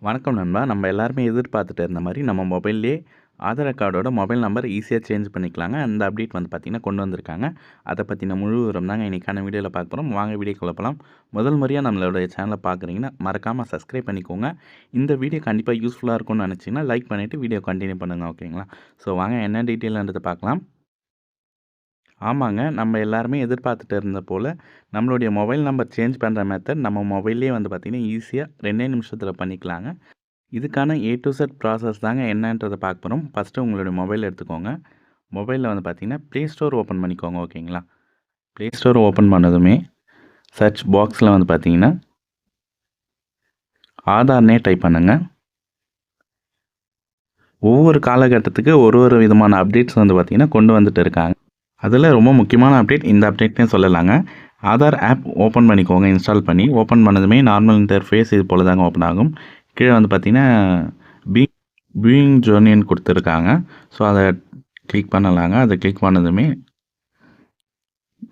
வணக்கம் நண்பா. நம்ம எல்லாருமே எதிர்பார்த்துட்டு இருந்த மாரி, நம்ம மொபைல்லேயே ஆதார் கார்டோட மொபைல் நம்பர் ஈஸியா சேஞ்ச் பண்ணிக்கலாங்க. அந்த அப்டேட் வந்து பார்த்தீங்கன்னா, கொண்டு வந்திருக்காங்க. அத பத்தின முழு விவரம் தாங்க இன்னைக்கான வீடியோல பார்க்க போறோம். வாங்க வீடியோக்குள்ள போலாம். முதல் முறையா நம்மளுடைய சேனல பார்க்குறீங்கன்னா, மறக்காம சப்ஸ்கிரைப் பண்ணிக்கோங்க. இந்த வீடியோ கண்டிப்பா யூஸ்ஃபுல்லா இருக்கும்னு நினச்சீங்கன்னா, லைக் பண்ணிட்டு வீடியோ கன்டின்யூ பண்ணுங்க. ஓகேங்களா? ஸோ வாங்க என்ன டீட்டெயில்ன்றத பார்க்கலாம். ஆமாங்க. நம்ம எல்லாருமே எதிர்பார்த்துட்டு இருந்த போல, நம்மளுடைய மொபைல் நம்பர் சேஞ்ச் பண்ற மெத்தட் நம்ம மொபைல்லேயே வந்து பார்த்தீங்கன்னா, ஈஸியா 2 நிமிஷத்தில பண்ணிக்கலாங்க. இதுக்கான ஏ டூ இசட் ப்ராசஸ் தாங்க என்னன்றத பார்க்க போறோம். ஃபஸ்ட்டு உங்களுடைய மொபைல் எடுத்துக்கோங்க. மொபைலில் வந்து பார்த்தீங்கன்னா, ப்ளே ஸ்டோர் ஓப்பன் பண்ணிக்கோங்க. ஓகேங்களா? ப்ளே ஸ்டோர் ஓப்பன் பண்ணதுமே, சர்ச் பாக்ஸில் வந்து பார்த்தீங்கன்னா, ஆதார்னே டைப் பண்ணுங்க. ஒவ்வொரு காலகட்டத்துக்கு ஒரு விதமான அப்டேட்ஸ் வந்து பார்த்தீங்கன்னா, கொண்டு வந்துட்டு இருக்காங்க. அதில் ரொம்ப முக்கியமான அப்டேட் இந்த அப்டேட்னே சொல்லலாங்க. ஆதார் ஆப் ஓப்பன் பண்ணிக்கோங்க. இன்ஸ்டால் பண்ணி ஓப்பன் பண்ணதுமே நார்மல் இன்டர்ஃபேஸ் இது போல தாங்க ஓப்பன் ஆகும். கீழே வந்து பார்த்தீங்கன்னா, பி வியூயிங் ஜர்னின்னு கொடுத்துருக்காங்க. ஸோ அதை கிளிக் பண்ணலாங்க. அதை கிளிக் பண்ணதுமே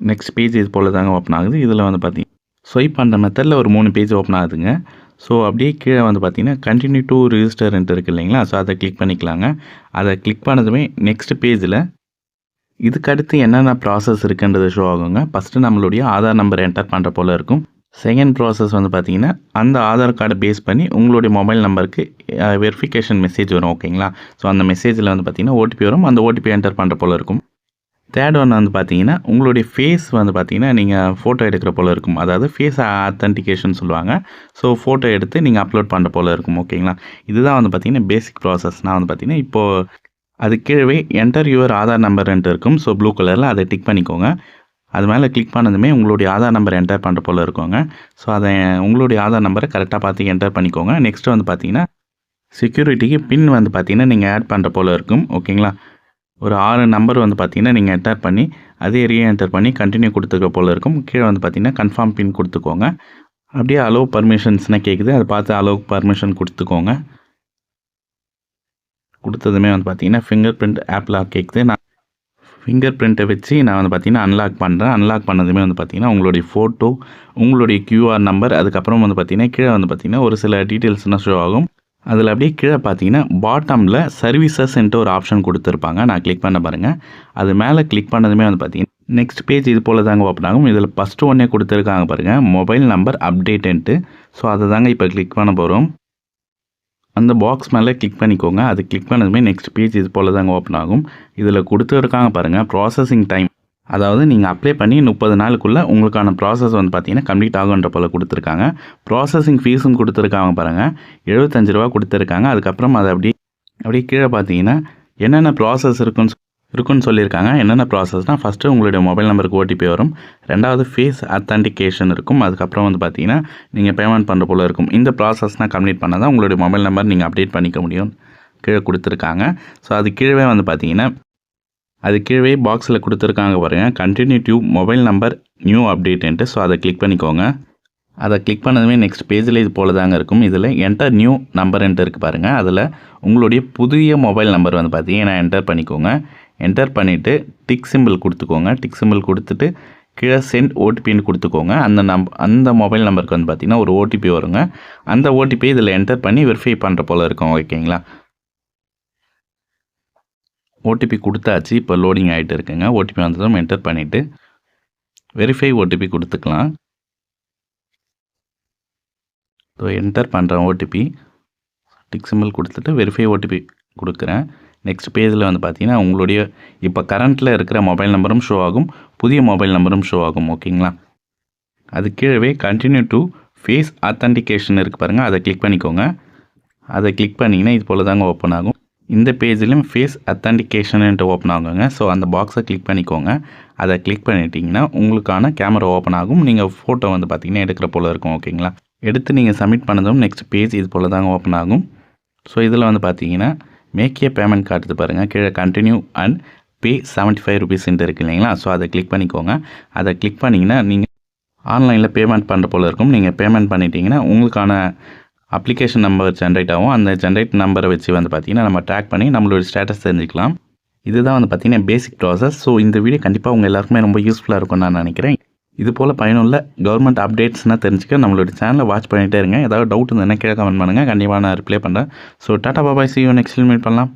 நெக்ஸ்ட் பேஜ் இது போல தாங்க ஓப்பன் ஆகுது. இதில் வந்து பார்த்தீங்கன்னா ஸ்வைப் பண்ணுற மெத்தடில் ஒரு 3 பேஜ் ஓப்பன் ஆகுதுங்க. ஸோ அப்படியே கீழே வந்து பார்த்தீங்கன்னா கண்டினியூ டு ரிஜிஸ்டர்ன்ட்டு இருக்குது இல்லைங்களா? ஸோ அதை கிளிக் பண்ணிக்கலாங்க. அதை கிளிக் பண்ணதுமே நெக்ஸ்ட் பேஜில் இதுக்கு அடுத்து என்னென்ன ப்ராசஸ் இருக்குன்றது ஷோ ஆகுங்க. ஃபஸ்ட்டு நம்மளுடைய ஆதார் நம்பர் என்டர் பண்ணுற போல் இருக்கும். செகண்ட் ப்ராசஸ் வந்து பார்த்தீங்கன்னா, அந்த ஆதார் கார்டை பேஸ் பண்ணி உங்களுடைய மொபைல் நம்பருக்கு வெரிஃபிகேஷன் மெசேஜ் வரும். ஓகேங்களா? ஸோ அந்த மெசேஜில் வந்து பார்த்தீங்கன்னா ஓடிபி வரும். அந்த ஓடிபி என்டர் பண்ணுற போல் இருக்கும். தேர்ட் ஒன் வந்து பார்த்தீங்கன்னா, உங்களுடைய ஃபேஸ் வந்து பார்த்தீங்கன்னா, நீங்கள் ஃபோட்டோ எடுக்கிற போல் இருக்கும். அதாவது ஃபேஸ் ஆத்தென்டிகேஷன் சொல்லுவாங்க. ஸோ ஃபோட்டோ எடுத்து நீங்கள் அப்லோட் பண்ணுற போல் இருக்கும். ஓகேங்களா? இதுதான் வந்து பார்த்தீங்கன்னா பேசிக் ப்ராசஸ். நான் வந்து பார்த்தீங்கன்னா, இப்போது அது கீழவே என்டர் யுவர் ஆதார் நம்பர்ன்ட்டு இருக்கும். ஸோ ப்ளூ கலரில் அதை டிக் பண்ணிக்கோங்க. அது மேலே கிளிக் பண்ணதுமே உங்களுடைய ஆதார் நம்பர் என்டர் பண்ணுற போல் இருக்குங்க. ஸோ அதை உங்களுடைய ஆதார் நம்பரை கரெக்டாக பார்த்து என்டர் பண்ணிக்கோங்க. நெக்ஸ்ட்டு வந்து பார்த்தீங்கன்னா, செக்யூரிட்டிக்கு பின் வந்து பார்த்தீங்கன்னா, நீங்கள் ஆட் பண்ணுற போல் இருக்கும். ஓகேங்களா? ஒரு 6 நம்பர் வந்து பார்த்தீங்கன்னா, நீங்கள் என்டர் பண்ணி அதே என்டர் பண்ணி கண்டினியூ கொடுத்துக்க போல் இருக்கும். கீழே வந்து பார்த்தீங்கன்னா, கன்ஃபார்ம் பின் கொடுத்துக்கோங்க. அப்படியே அலோவ் பர்மிஷன்ஸ்னால் கேட்குது. அதை பார்த்து அலோவ் பர்மிஷன் கொடுத்துக்கோங்க. கொடுத்ததுமே வந்து பார்த்தீங்கன்னா, ஃபிங்கர் பிரிண்ட் ஆப் லாக் கேட்குது. நான் ஃபிங்கர் பிரிண்ட்டை வச்சு நான் வந்து பார்த்தீங்கன்னா அன்லாக் பண்ணுறேன். அன்லாக் பண்ணதுமே வந்து பார்த்தீங்கன்னா, உங்களுடைய ஃபோட்டோ, உங்களுடைய கியூஆர் நம்பர், அதுக்கப்புறம் வந்து பார்த்தீங்கன்னா, கீழே வந்து பார்த்தீங்கன்னா, ஒரு சில டீட்டெயில்ஸ்லாம் ஷோ ஆகும். அதில் அப்படியே கீழே பார்த்தீங்கன்னா, பாட்டமில் சர்வீசஸ்ன்ட்டு ஒரு ஆப்ஷன் கொடுத்துருப்பாங்க. நான் கிளிக் பண்ண பாருங்கள். அது மேலே கிளிக் பண்ணதுமே வந்து பார்த்தீங்கன்னா, நெக்ஸ்ட் பேஜ் இது போல் தாங்க ஓப்பன் ஆகும். இதில் ஃபஸ்ட்டு ஒன்றே கொடுத்துருக்காங்க பாருங்கள், மொபைல் நம்பர் அப்டேட்டுன்ட்டு. ஸோ அதை தாங்க இப்போ கிளிக் பண்ண போகிறோம். அந்த பாக்ஸ் மேலே கிளிக் பண்ணிக்கோங்க. அது கிளிக் பண்ணதுமே நெக்ஸ்ட் பேஜ் இது போல் தாங்க ஓப்பன் ஆகும். இதில் கொடுத்துருக்காங்க பாருங்கள், ப்ராசஸிங் டைம். அதாவது நீங்கள் அப்ளை பண்ணி 30 நாளுக்குள்ளே உங்களுக்கான ப்ராசஸ் வந்து பார்த்தீங்கன்னா கம்ப்ளீட் ஆகுன்ற போல் கொடுத்துருக்காங்க. ப்ராசஸிங் ஃபீஸும் கொடுத்துருக்காங்க பாருங்கள், ரூ. 75 கொடுத்துருக்காங்க. அதுக்கப்புறம் அதை அப்படியே கீழே பார்த்தீங்கன்னா என்னென்ன ப்ராசஸ் இருக்குன்னு சொல்லியிருக்காங்க. என்னென்ன ப்ராசஸ்னால், ஃபஸ்ட்டு உங்களுடைய மொபைல் நம்பருக்கு ஓடிபி வரும். ரெண்டாவது ஃபேஸ் அத்தென்டிகேஷன் இருக்கும். அதுக்கப்புறம் வந்து பார்த்தீங்கன்னா, நீங்கள் பேமெண்ட் பண்ணுற போல் இருக்கும். இந்த ப்ராசஸ்னால் கம்ப்ளீட் பண்ணால் தான் உங்களுடைய மொபைல் நம்பர் நீங்கள் அப்டேட் பண்ணிக்க முடியும் கீழே கொடுத்துருக்காங்க. ஸோ அது கீழே வந்து பார்த்தீங்கன்னா, அது கீழே பாக்ஸில் கொடுத்துருக்காங்க பாருங்கள், continue to mobile number new அப்டேட்டுன்ட்டு. ஸோ அதை கிளிக் பண்ணிக்கோங்க. அதை கிளிக் பண்ணதுமே நெக்ஸ்ட் பேஜில் இது போல் தாங்க இருக்கும். இதில் என்டர் நியூ நம்பர்ன்ட்டு இருக்குது பாருங்கள். அதில் உங்களுடைய புதிய மொபைல் நம்பர் வந்து பார்த்தீங்கன்னா என்டர் பண்ணிக்கோங்க. என்டர் பண்ணிவிட்டு டிக் சிம்பிள் கொடுத்துக்கோங்க. டிக் சிம்பிள் கொடுத்துட்டு கீழே சென்ட் ஓடிபின்னு கொடுத்துக்கோங்க. அந்த மொபைல் நம்பருக்கு வந்து பார்த்தீங்கன்னா ஒரு ஓடிபி வருங்க. அந்த ஓடிபி இதில் என்டர் பண்ணி வெரிஃபை பண்ணுற போல் இருக்கும். ஓகேங்களா? ஓடிபி கொடுத்தாச்சு. இப்போ லோடிங் ஆகிட்டு இருக்குங்க. ஓடிபி வந்ததும் என்டர் பண்ணிவிட்டு வெரிஃபை ஓடிபி கொடுத்துக்கலாம். ஸோ என்டர் பண்ணுறேன் ஓடிபி. டிக் சிம்பிள் கொடுத்துட்டு வெரிஃபை ஓடிபி கொடுக்குறேன். நெக்ஸ்ட் பேஜில் வந்து பார்த்தீங்கன்னா, உங்களுடைய இப்போ கரண்ட்டில் இருக்கிற மொபைல் நம்பரும் ஷோ ஆகும், புதிய மொபைல் நம்பரும் ஷோ ஆகும். ஓகேங்களா? அது கீழே கண்டினியூ டு ஃபேஸ் ஆத்தென்டிகேஷன் இருக்குது பாருங்கள், அதை கிளிக் பண்ணிக்கோங்க. அதை கிளிக் பண்ணிங்கன்னா இது போல் தாங்க ஓப்பன் ஆகும். இந்த பேஜிலும் ஃபேஸ் அத்தென்டிகேஷன்ட்டு ஓப்பன் ஆகுங்க. ஸோ அந்த பாக்ஸை கிளிக் பண்ணிக்கோங்க. அதை கிளிக் பண்ணிட்டீங்கன்னா உங்களுக்கான கேமரா ஓப்பன் ஆகும். நீங்கள் ஃபோட்டோ வந்து பார்த்தீங்கன்னா எடுக்கிற போல் இருக்கும். ஓகேங்களா? எடுத்து நீங்கள் சப்மிட் பண்ணதும் நெக்ஸ்ட் பேஜ் இது போல் தாங்க ஓப்பன் ஆகும். ஸோ இதில் வந்து பார்த்தீங்கன்னா, மேக் ஏ பேமெண்ட் காட்டுது பாருங்கள், கீழே கண்டினியூ அண்ட் பே ₹75 இருக்குது இல்லைங்களா? ஸோ அதை கிளிக் பண்ணிக்கோங்க. அதை கிளிக் பண்ணிங்கன்னா நீங்கள் ஆன்லைனில் பேமெண்ட் பண்ணுற போல் இருக்கும். நீங்கள் பேமெண்ட் பண்ணிட்டீங்கன்னா உங்களுக்கான அப்ளிகேஷன் நம்பர் ஜென்ரேட் ஆகும். அந்த ஜென்ரேட் நம்பரை வச்சு வந்து பார்த்தீங்கன்னா நம்ம ட்ராக் பண்ணி நம்மளோட ஸ்டேட்டஸ் தெரிஞ்சுக்கலாம். இதுதான் வந்து பார்த்தீங்கன்னா பேசிக் ப்ராசஸ். ஸோ இந்த வீடியோ கண்டிப்பாக உங்கள் எல்லாருக்குமே ரொம்ப யூஸ்ஃபுல்லாக இருக்கும்னு நான் நினைக்கிறேன். இது போல் பயனுள்ள கவர்மெண்ட் அப்டேட்ஸ்னால் தெரிஞ்சுக்க நம்மளோட சேனலை வாட்ச் பண்ணிகிட்டே இருங்க. ஏதாவது டவுட் இருந்ததுன்னா கீழே கமெண்ட் பண்ணுங்கள். கண்டிப்பாக நான் ரிப்ளை பண்ணுறேன். So tata bye bye, see you next meet பண்ணலாம்.